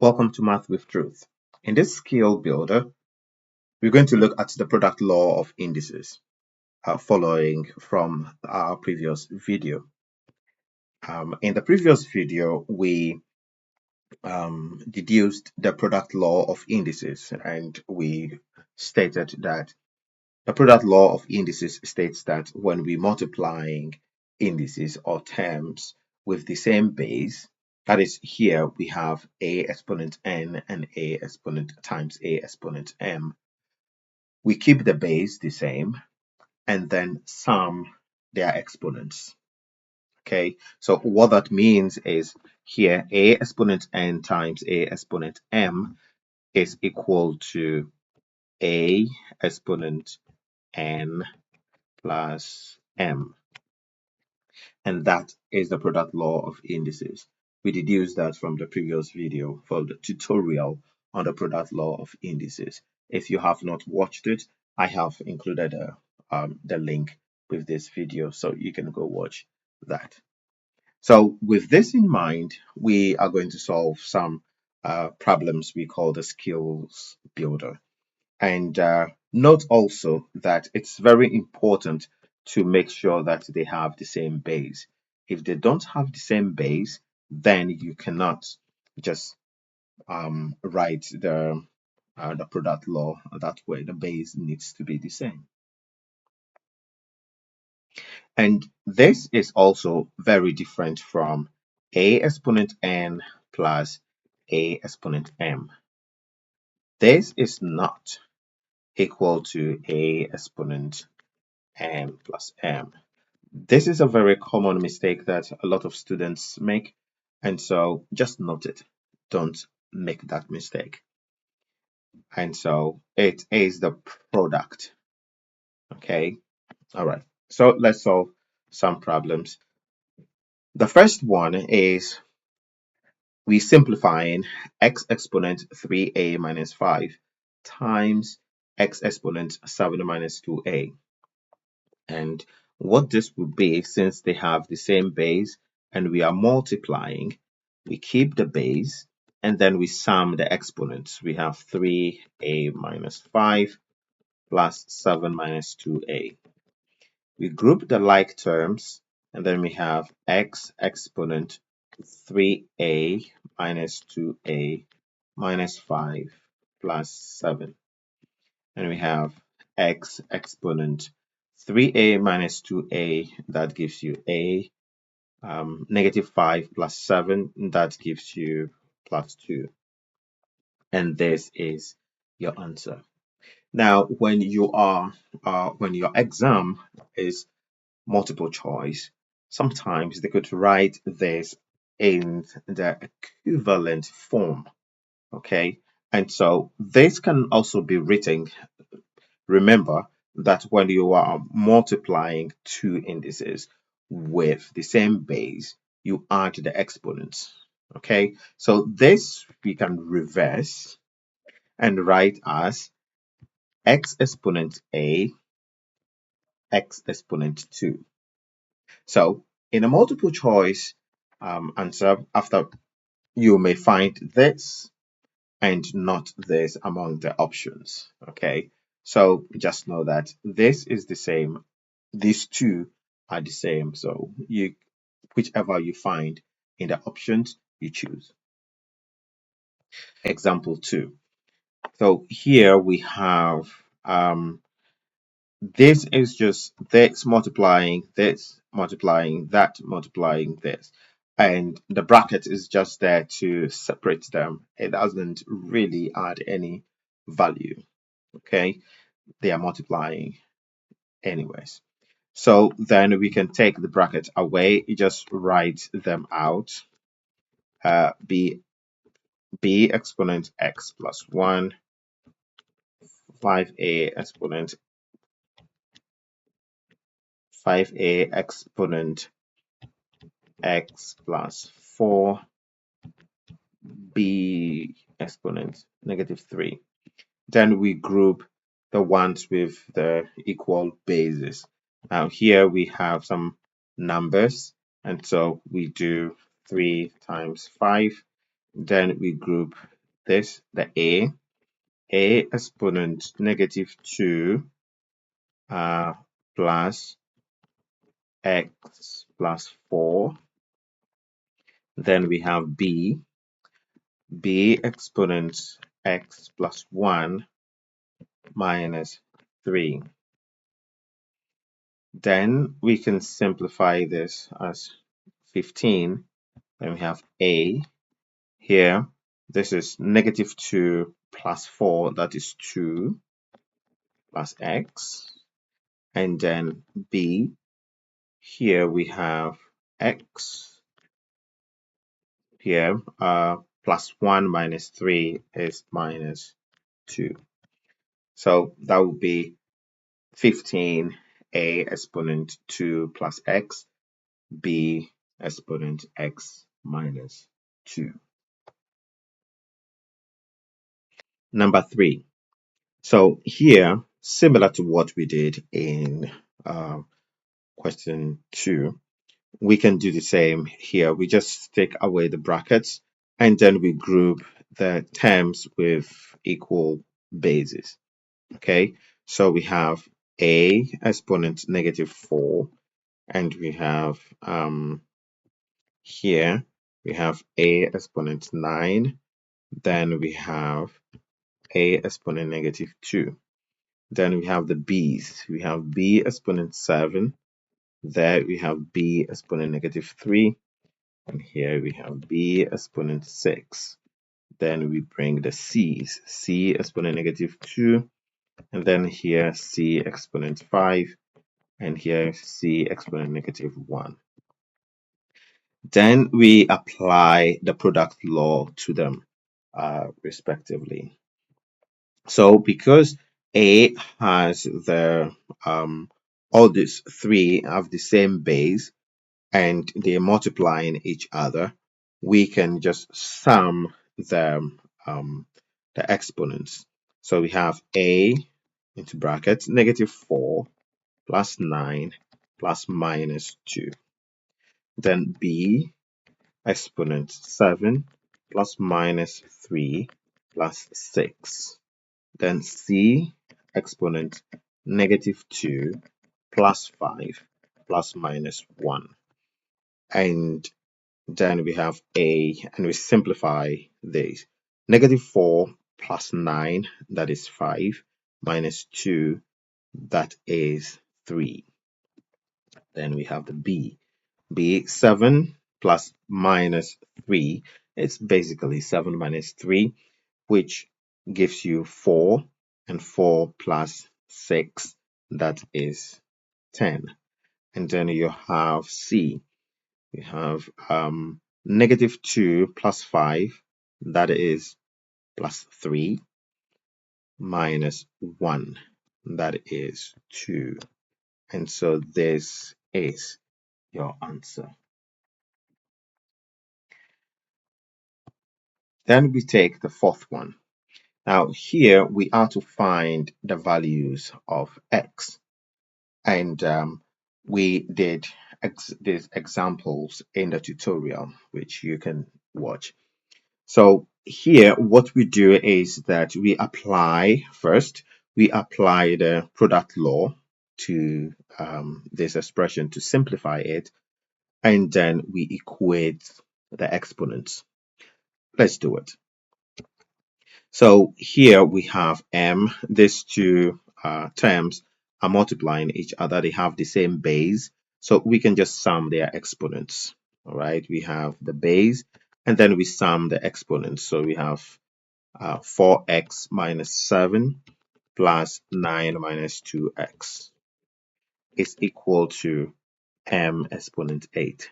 Welcome to Math with Truth. In this skill builder, we're going to look at the product law of indices, following from our previous video. In the previous video, we deduced the product law of indices, and we stated that the product law of indices states that when we multiplying indices or terms with the same base, that is, here we have a exponent n and a exponent times a exponent m. We keep the base the same and then sum their exponents. Okay, so what that means is here a exponent n times a exponent m is equal to a exponent n plus m. And that is the product law of indices. We deduced that from the previous video for the tutorial on the product law of indices. If you have not watched it, I have included the link with this video, so you can go watch that. So with this in mind, we are going to solve some problems we call the skills builder. And note also that it's very important to make sure that they have the same base. If they don't have the same base, then you cannot just write the product law that way. The base needs to be the same. And this is also very different from a exponent n plus a exponent m. This is not equal to a exponent n plus m. This is a very common mistake that a lot of students make, and so just note it. Don't make that mistake. And so it is the product. Okay, all right. So let's solve some problems. The first one is we simplifying x exponent 3a minus 5 times x exponent 7 minus 2a. And what this would be, since they have the same base and we are multiplying, we keep the base and then we sum the exponents. We have 3a minus 5 plus 7 minus 2a. We group the like terms and then we have x exponent 3a minus 2a minus 5 plus 7. And we have x exponent 3a minus 2a, that gives you a, negative 5 plus 7, that gives you plus 2. And this is your answer. Now, when your exam is multiple choice, sometimes they could write this in the equivalent form. Okay, and so this can also be written. Remember that when you are multiplying two indices with the same base, you add the exponents. Okay, so this we can reverse and write as x exponent a, x exponent 2. So in a multiple choice answer, after you may find this and not this among the options. Okay, so just know that this is the same, these two are the same, so you whichever you find in the options you choose. Example 2. So here we have this is just this multiplying this, multiplying that, multiplying this, and the bracket is just there to separate them. It doesn't really add any value. Okay, they are multiplying anyways. So then we can take the bracket away. You just write them out. B exponent x plus 1, 5a exponent 5a exponent x plus 4, b exponent negative 3. Then we group the ones with the equal bases. Now here we have some numbers, and so we do 3 times 5, Then we group this, the a exponent negative 2 plus x plus 4. Then we have b exponent x plus 1 minus 3. Then we can simplify this as 15. Then we have a here. This is negative 2 plus 4, that is 2 plus x. And then b, here we have x. Here, plus 1 minus 3 is minus 2. So that would be 15 a exponent 2 plus x, b exponent x minus 2. Number 3. So here, similar to what we did in question 2, we can do the same here. We just take away the brackets and then we group the terms with equal bases. Okay, so we have a exponent negative 4, and we have here we have a exponent 9, then we have a exponent negative 2. Then we have the b's. We have b exponent 7. There we have b exponent negative 3. And here we have b exponent 6. Then we bring the c's. C exponent negative 2. And then here c exponent 5. And here c exponent negative 1. Then we apply the product law to them respectively. So because A has the all these three have the same base and they multiply in each other, we can just sum the exponents. So we have A into brackets negative 4 plus 9 plus minus 2. Then B exponent 7 plus minus 3 plus 6. Then C exponent negative 2 plus 5 plus minus 1. And then we have A, and we simplify this. Negative 4 plus 9, that is 5, minus 2, that is 3. Then we have the B. B, 7 plus minus 3, it's basically 7 minus 3, which gives you 4, and 4 plus 6, that is 10. And then you have C. You have negative 2 plus 5, that is plus 3, minus 1, that is 2. And so this is your answer. Then we take the fourth one. Now here we are to find the values of x, and we did these examples in the tutorial which you can watch. So here what we do is that we apply the product law to this expression to simplify it, and then we equate the exponents. Let's do it. So here we have these two terms are multiplying each other. They have the same base, so we can just sum their exponents. All right, we have the base, and then we sum the exponents. So we have 4x minus 7 plus 9 minus 2x is equal to m exponent 8.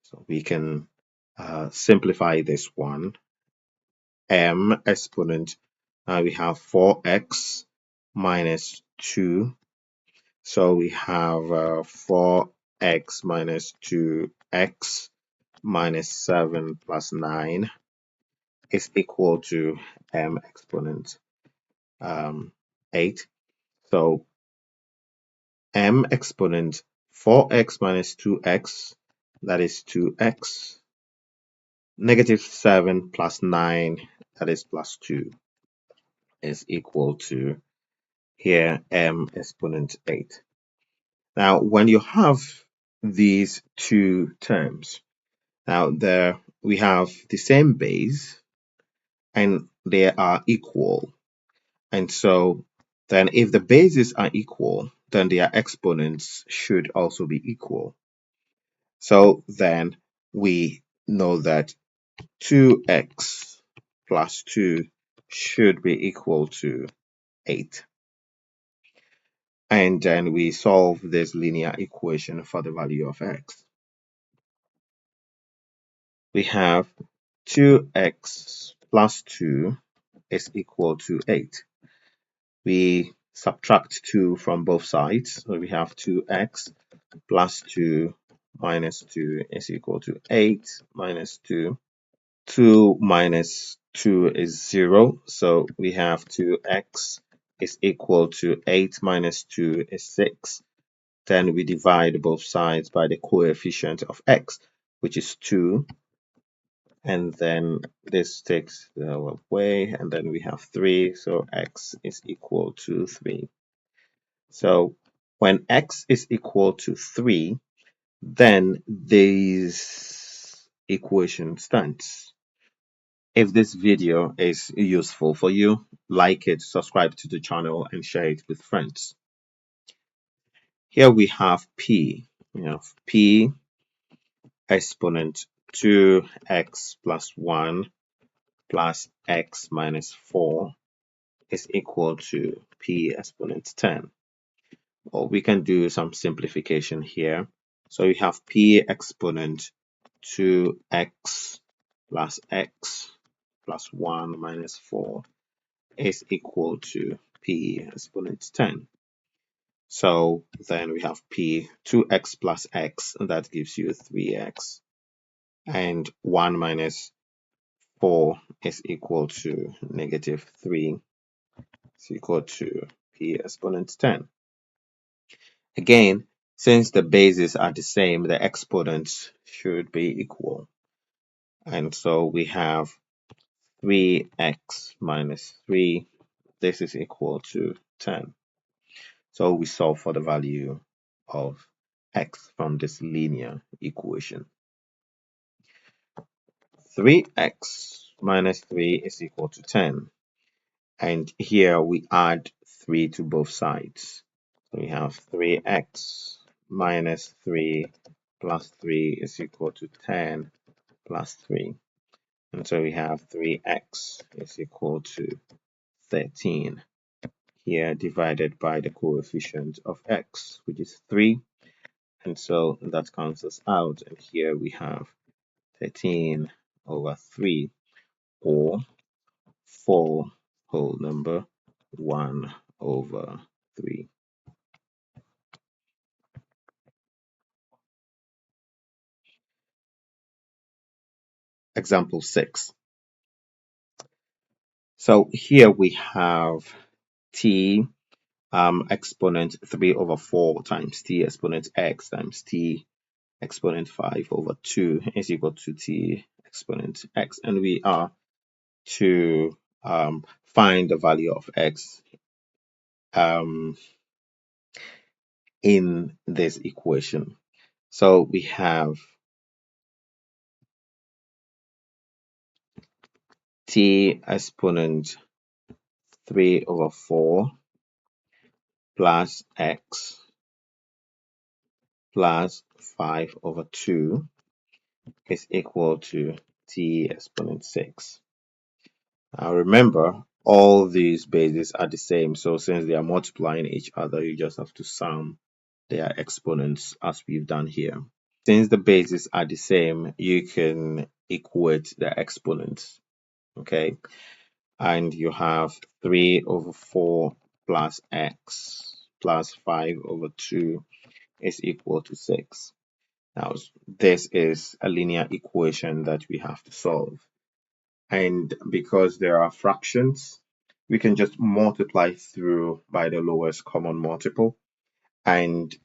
So we can simplify this one. M exponent, we have 4x minus 2. So we have 4x minus 2x minus 7 plus 9 is equal to m exponent 8. So m exponent 4x minus 2x, that is 2x, -7 plus 9, that is plus 2, is equal to here m exponent 8. Now, when you have these two terms, now there we have the same base and they are equal. And so then if the bases are equal, then their exponents should also be equal. So then we know that 2x plus 2 should be equal to 8. And then we solve this linear equation for the value of x. We have 2x plus 2 is equal to 8. We subtract 2 from both sides, so we have 2x plus 2 minus 2 is equal to 8 minus 2. 2 minus 2 is 0, so we have 2x is equal to 8 minus 2 is 6. Then we divide both sides by the coefficient of x, which is 2. And then this takes away, and then we have 3, so x is equal to 3. So when x is equal to 3, then this equation stands. If this video is useful for you, like it, subscribe to the channel, and share it with friends. Here we have p. We have p exponent 2x plus 1 plus x minus 4 is equal to p exponent 10. Or we can do some simplification here. So we have p exponent 2x plus x plus 1 minus 4 is equal to p exponent 10. So then we have p 2x plus x, and that gives you 3x. And 1 minus 4 is equal to -3. It's equal to p exponent 10. Again, since the bases are the same, the exponents should be equal. And so we have 3x minus 3. This is equal to 10. So we solve for the value of x from this linear equation. 3x minus 3 is equal to 10. And here we add 3 to both sides. So we have 3x minus 3 plus 3 is equal to 10 plus 3. And so we have 3x is equal to 13. Here divided by the coefficient of x, which is 3. And so that cancels out. And here we have 13 over 3, or 4 whole number 1 over 3. Example 6. So here we have t exponent 3 over 4 times t exponent x times t exponent 5 over 2 is equal to t exponent x. And we are to find the value of x in this equation. So we have t exponent 3 over 4 plus x plus 5 over 2 is equal to t exponent 6. Now remember, all these bases are the same, so since they are multiplying each other, you just have to sum their exponents as we've done here. Since the bases are the same, you can equate the exponents, okay? And you have 3 over 4 plus x plus 5 over 2 is equal to 6. Now, this is a linear equation that we have to solve. And because there are fractions, we can just multiply through by the lowest common multiple. And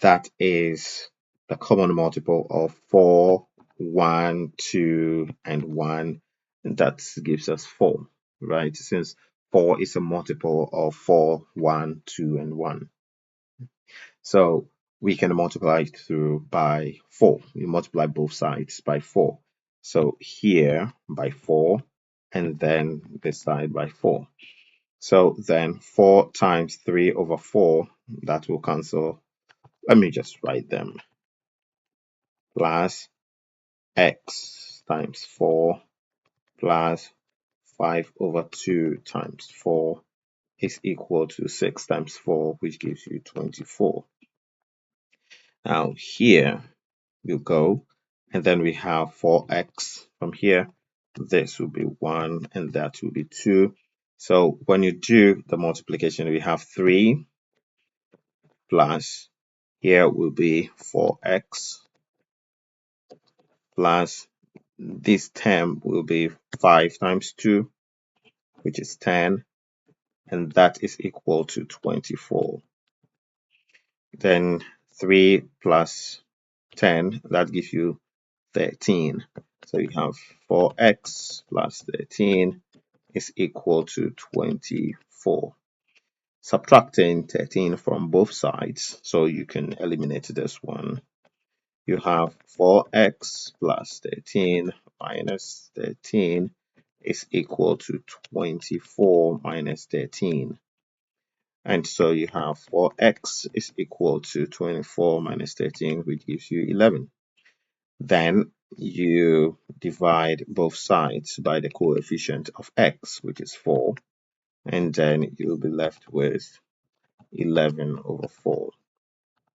that is the common multiple of 4 1, 2, and 1. That gives us 4, right? Since 4 is a multiple of 4, 1, 2, and 1. So we can multiply it through by 4. We multiply both sides by 4. So here by 4, and then this side by 4. So then 4 times 3 over 4, that will cancel. Let me just write them. Plus x times 4 plus 5 over 2 times 4 is equal to 6 times 4, which gives you 24. Now here we'll go, and then we have 4x from here. This will be 1, and that will be 2. So when you do the multiplication, we have 3 plus, here will be 4x plus, this term will be 5 times 2, which is 10, and that is equal to 24. Then 3 plus 10, that gives you 13. So you have 4x plus 13 is equal to 24. Subtracting 13 from both sides, so you can eliminate this one. You have 4x plus 13 minus 13 is equal to 24 minus 13. And so you have 4x is equal to 24 minus 13, which gives you 11. Then you divide both sides by the coefficient of x, which is 4, and then you'll be left with 11 over 4,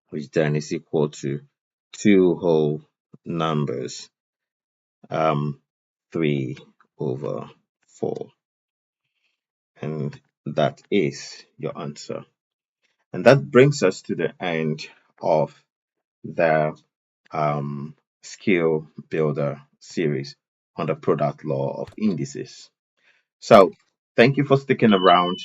which then is equal to two whole numbers, 3 over 4. And that is your answer. And that brings us to the end of the Skill Builder series on the Product Law of Indices. So thank you for sticking around.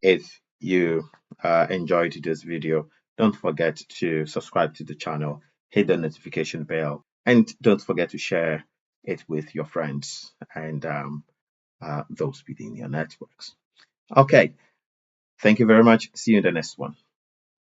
If you enjoyed this video, don't forget to subscribe to the channel, hit the notification bell, and don't forget to share it with your friends and those within your networks. Okay, thank you very much. See you in the next one.